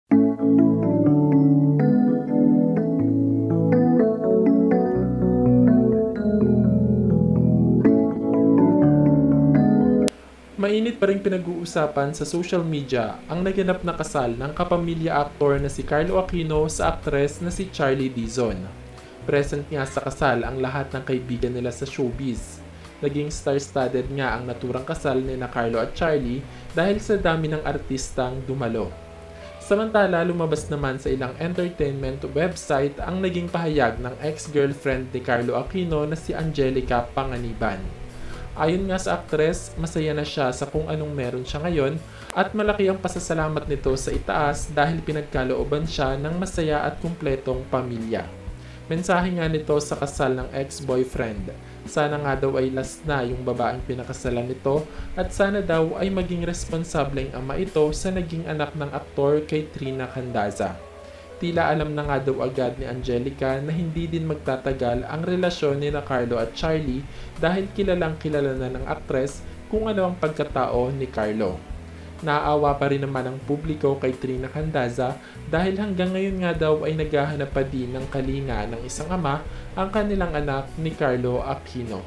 Mainit pa ring pinag-uusapan sa social media ang naganap na kasal ng kapamilya aktor na si Carlo Aquino sa aktres na si Charlie Dizon. Present nga sa kasal ang lahat ng kaibigan nila sa showbiz. Naging star-studded nga ang naturang kasal ni na Carlo at Charlie dahil sa dami ng artistang dumalo. Samantala, lumabas naman sa ilang entertainment website ang naging pahayag ng ex-girlfriend ni Carlo Aquino na si Angelica Panganiban. Ayon nga sa aktres, masaya na siya sa kung anong meron siya ngayon at malaki ang pasasalamat nito sa itaas dahil pinagkalooban siya ng masaya at kumpletong pamilya. Mensahe nga nito sa kasal ng ex-boyfriend. Sana nga daw ay last na yung babaeng pinakasalan nito at sana daw ay maging responsableng ama ito sa naging anak ng aktor kay Trina Candaza. Tila alam na nga daw agad ni Angelica na hindi din magtatagal ang relasyon ni na Carlo at Charlie dahil kilalang kilala na ng aktres kung ano ang pagkatao ni Carlo. Naaawa pa rin naman ang publiko kay Trina Candaza dahil hanggang ngayon nga daw ay naghahanap pa din ng kalinga ng isang ama ang kanilang anak ni Carlo Aquino.